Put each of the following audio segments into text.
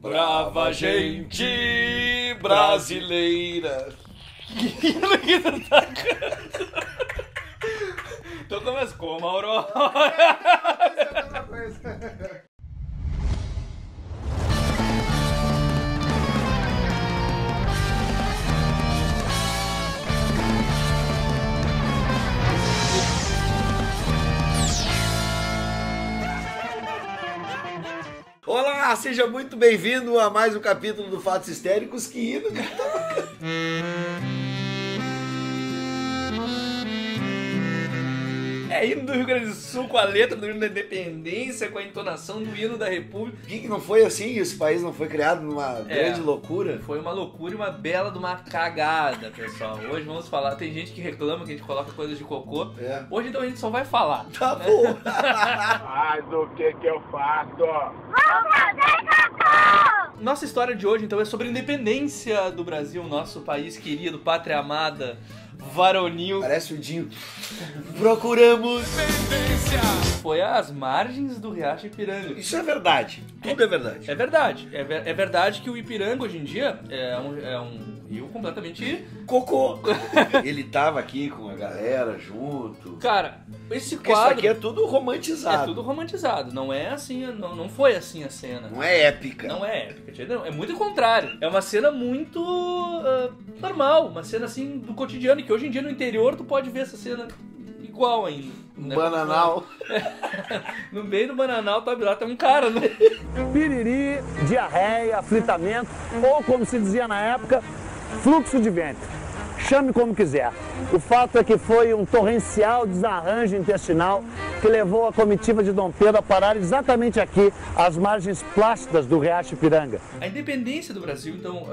Brava gente brasileira. Que hino que tu tá cantando? Então começou, Mauro. Olá, seja muito bem-vindo a mais um capítulo do Fatos Histéricos. Que hino que eu tava cantando. É hino do Rio Grande do Sul, com a letra do hino da independência, com a entonação do hino da república. Por que não foi assim? Esse país não foi criado numa grande loucura? Foi uma loucura e uma bela de uma cagada, pessoal. Hoje vamos falar, tem gente que reclama que a gente coloca coisas de cocô. É. Hoje então a gente só vai falar. Tá bom. Mas o que eu faço? Nossa história de hoje então é sobre a independência do Brasil, nosso país querido, pátria amada, varonil. Parece o Dinho. Procuramos. Foi às margens do Riacho Ipiranga. Isso é verdade. Tudo é verdade. É verdade. É verdade que o Ipiranga hoje em dia é um rio completamente... Cocô. Ele tava aqui com a galera junto. Cara, esse Porque quadro... isso aqui é tudo romantizado. É tudo romantizado. Não é assim, não foi assim a cena. Não é épica. Não é épica. Não, é muito o contrário. É uma cena muito normal. Uma cena assim do cotidiano. Que hoje em dia no interior tu pode ver essa cena igual ainda. Né? Bananal. No meio do Bananal, lá tem um cara, né? Piriri, diarreia, aflitamento, ou como se dizia na época, fluxo de ventre. Chame como quiser. O fato é que foi um torrencial desarranjo intestinal que levou a comitiva de Dom Pedro a parar exatamente aqui, às margens plácidas do Riacho Ipiranga. A independência do Brasil, então,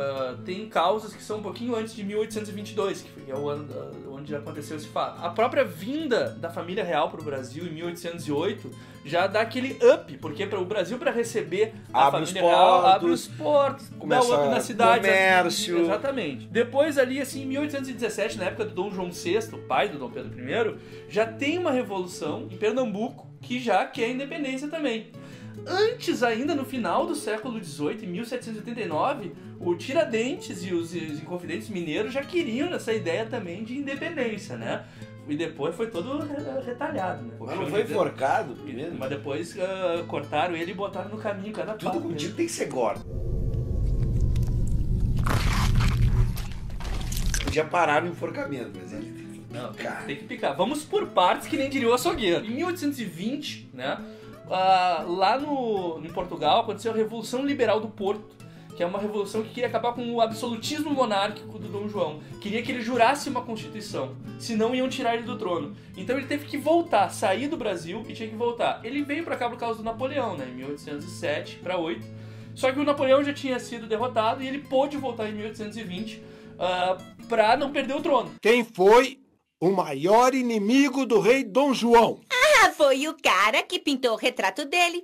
tem causas que são um pouquinho antes de 1822, que é o ano onde aconteceu esse fato. A própria vinda da família real para o Brasil em 1808 já dá aquele up, porque o Brasil, para receber a família real, abre os portos, dá o up na cidade. Comércio. Exatamente. Depois ali, assim, em 1817, na época do Dom João VI, pai do Dom Pedro I, já tem uma revolução em Pernambuco que já quer a independência também. Antes ainda, no final do século XVIII, em 1789, o Tiradentes e os Inconfidentes mineiros já queriam essa ideia também de independência, né? E depois foi todo retalhado, né? Mas não foi enforcado primeiro? Mas depois cortaram ele e botaram no caminho cada Tudo passo. contigo tem que ser gordo. Podia parar no enforcamento, mas ele... Não, tem que picar. Vamos por partes, que nem diria o açougueiro. Em 1820, né, lá em Portugal aconteceu a Revolução Liberal do Porto, que é uma revolução que queria acabar com o absolutismo monárquico do Dom João. Queria que ele jurasse uma constituição, senão iam tirar ele do trono. Então ele teve que voltar, sair do Brasil e tinha que voltar. Ele veio pra cá por causa do Napoleão, né, em 1807 para 8. Só que o Napoleão já tinha sido derrotado e ele pôde voltar em 1820 pra não perder o trono. Quem foi o maior inimigo do rei Dom João? Ah, foi o cara que pintou o retrato dele.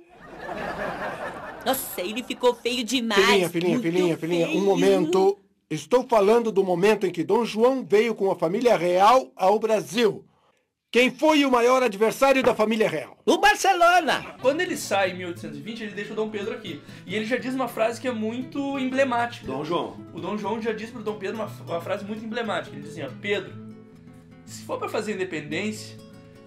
Nossa, ele ficou feio demais. Filhinha, muito filhinha, feio. um momento. Estou falando do momento em que Dom João veio com a família real ao Brasil. Quem foi o maior adversário da família real? O Barcelona. Quando ele sai em 1820, ele deixa o Dom Pedro aqui. E ele já diz uma frase que é muito emblemática. Dom João. O Dom João já diz pro Dom Pedro uma frase muito emblemática. Ele diz assim, ó, Pedro, se for pra fazer independência,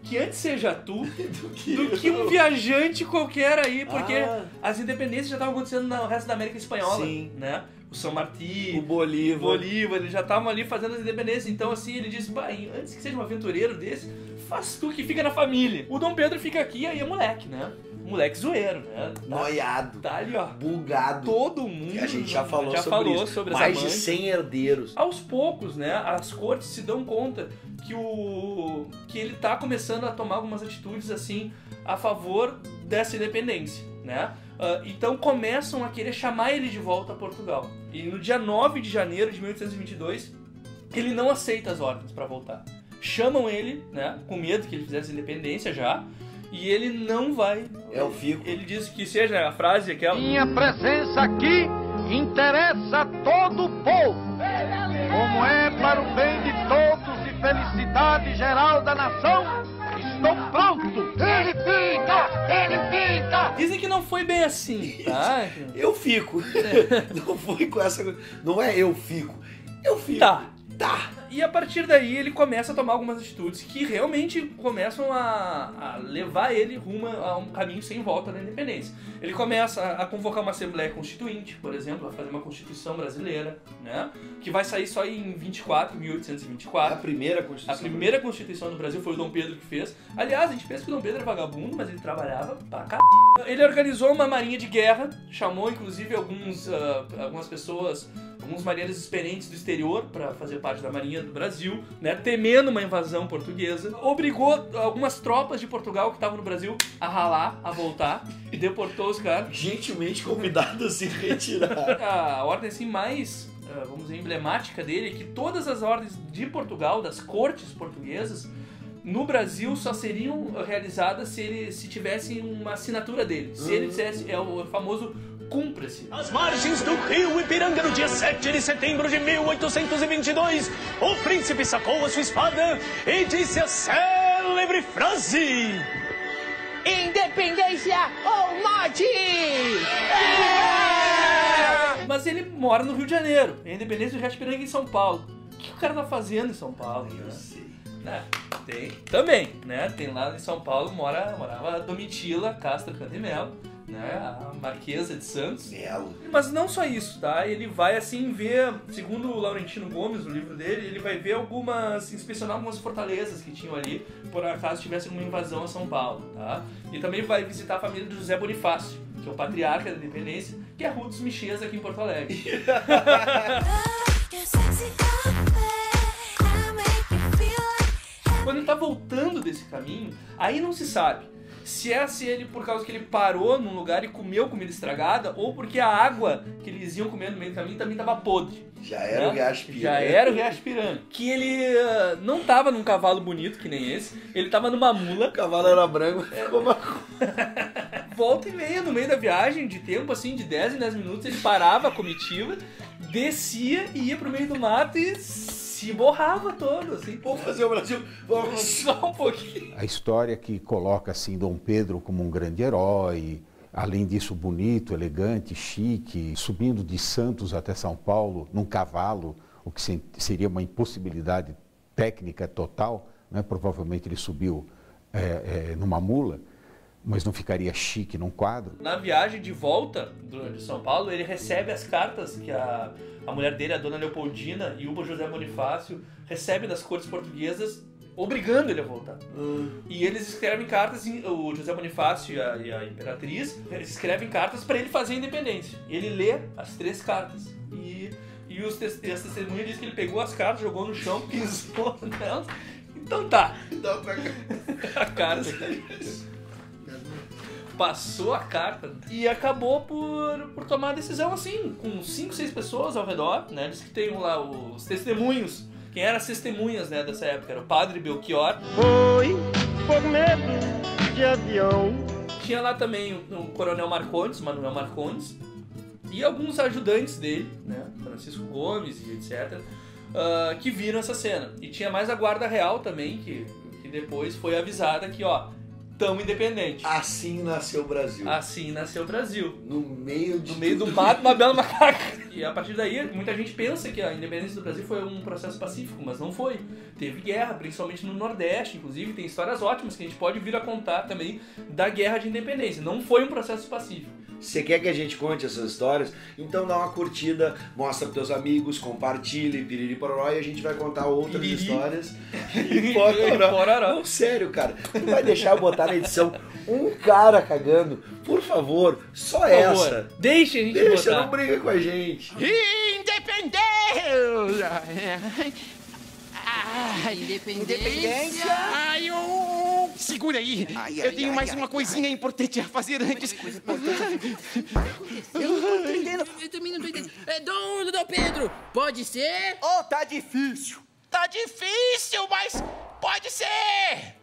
que antes seja tu do que um viajante qualquer aí, porque as independências já estavam acontecendo no resto da América Espanhola, Sim. né? O São Martí, O Bolívar. eles já estavam ali fazendo as independências. Então, assim, ele disse, antes que seja um aventureiro desse, faz tu que fica na família. O Dom Pedro fica aqui, aí é moleque, né? Moleque zoeiro, né? Noiado. Tá ali, ó. Bugado. Todo mundo. Que a gente já falou já sobre falou isso. sobre as Mais de amantes. 100 herdeiros. Aos poucos, né, as cortes se dão conta que ele tá começando a tomar algumas atitudes assim a favor dessa independência, né? Então começam a querer chamar ele de volta a Portugal. E no dia 9 de janeiro de 1822, ele não aceita as ordens para voltar. Chamam ele, né, com medo que ele fizesse independência já, e ele não vai. Eu fico. Ele diz que seja a frase aquela. Minha presença aqui interessa a todo o povo, como é para o bem de todos e felicidade geral da nação. Estou pronto. Ele fica! Dizem que não foi bem assim, tá? Eu fico. Não foi com essa... Não é eu fico. Eu fico. Tá. Tá. E a partir daí ele começa a tomar algumas atitudes que realmente começam a levar ele rumo a um caminho sem volta da independência. Ele começa a convocar uma Assembleia Constituinte, por exemplo, a fazer uma Constituição brasileira, né? Que vai sair só em 1824. A primeira Constituição. A primeira Constituição do Brasil foi o Dom Pedro que fez. Aliás, a gente pensa que o Dom Pedro é vagabundo, mas ele trabalhava pra c****. Ele organizou uma marinha de guerra, chamou inclusive algumas pessoas, alguns marinheiros experientes do exterior para fazer parte da marinha do Brasil, né, temendo uma invasão portuguesa. Obrigou algumas tropas de Portugal que estavam no Brasil a ralar, a voltar, e deportou os caras. Gentilmente convidado a se retirar. A ordem assim mais, vamos dizer, emblemática dele é que todas as ordens de Portugal, das cortes portuguesas, no Brasil só seriam realizadas se tivessem uma assinatura dele. Se ele dissesse, é o famoso cumpra-se. Às margens do rio Ipiranga, no dia 7 de setembro de 1822, o príncipe sacou a sua espada e disse a célebre frase: Independência ou morte! Mas ele mora no Rio de Janeiro, a independência do Rio Ipiranga em São Paulo. O que o cara tá fazendo em São Paulo? Eu sei. Tem também, né? Tem lá em São Paulo, morava a Domitila Castro Cantemelo, né? A Marquesa de Santos. Melo. Mas não só isso, tá? Ele vai assim ver, segundo o Laurentino Gomes, no livro dele, ele vai ver inspecionar algumas fortalezas que tinham ali, por acaso tivesse uma invasão a São Paulo, tá? E também vai visitar a família do José Bonifácio, que é o patriarca da independência, que é a Rua dos Michês aqui em Porto Alegre. Quando ele tá voltando desse caminho, aí não se sabe se ele, por causa que ele parou num lugar e comeu comida estragada, ou porque a água que eles iam comer no meio do caminho também tava podre. Já era o Riacho Piranga. Já era o Riacho Piranga. Que ele não tava num cavalo bonito que nem esse, ele tava numa mula. O cavalo era branco, ficou marrom. Volta e meia, no meio da viagem, de tempo assim, de 10 em 10 minutos, ele parava a comitiva, descia e ia pro meio do mato e se borrava todo, assim. Vamos fazer o Brasil, vamos só um pouquinho. A história que coloca, assim, Dom Pedro como um grande herói, além disso bonito, elegante, chique, subindo de Santos até São Paulo num cavalo, o que seria uma impossibilidade técnica total, né? Provavelmente ele subiu numa mula, mas não ficaria chique num quadro. Na viagem de volta de São Paulo, ele recebe as cartas que a mulher dele, a dona Leopoldina, e o José Bonifácio recebem das cortes portuguesas, obrigando ele a voltar. E eles escrevem cartas, o José Bonifácio e a imperatriz, eles escrevem cartas para ele fazer a independência. Ele lê as 3 cartas e as testemunhas dizem que ele pegou as cartas, jogou no chão, pisou nelas. Então tá. Dá pra cá. A carta aqui. Passou a carta e acabou por tomar a decisão assim, com 5, 6 pessoas ao redor, né? Diz que tem lá os testemunhos. Quem eram as testemunhas, né, dessa época? Era o Padre Belchior. Foi por medo de avião. Tinha lá também o Coronel Marcondes, Manuel Marcondes, e alguns ajudantes dele, né? Francisco Gomes e etc., que viram essa cena. E tinha mais a Guarda Real também, que depois foi avisada que, ó, tão independente. Assim nasceu o Brasil. Assim nasceu o Brasil. No meio do mato, uma bela macaca. E a partir daí, muita gente pensa que a independência do Brasil foi um processo pacífico, mas não foi. Teve guerra, principalmente no Nordeste, inclusive tem histórias ótimas que a gente pode vir a contar também da guerra de independência. Não foi um processo pacífico. Você quer que a gente conte essas histórias? Então dá uma curtida, mostra pros teus amigos, compartilhe, piriri pororó, e a gente vai contar outras histórias. Piriri pororó. Não, sério, cara. Tu vai deixar eu botar na edição um cara cagando? Por favor, só essa. Deixa a gente botar. Não briga com a gente. Independência! Independência! Ai, segura aí! Eu tenho mais uma coisinha importante a fazer antes. Eu não tô entendendo. Eu também não tô entendendo. Dom Pedro, pode ser? Oh, tá difícil! Tá difícil, mas pode ser!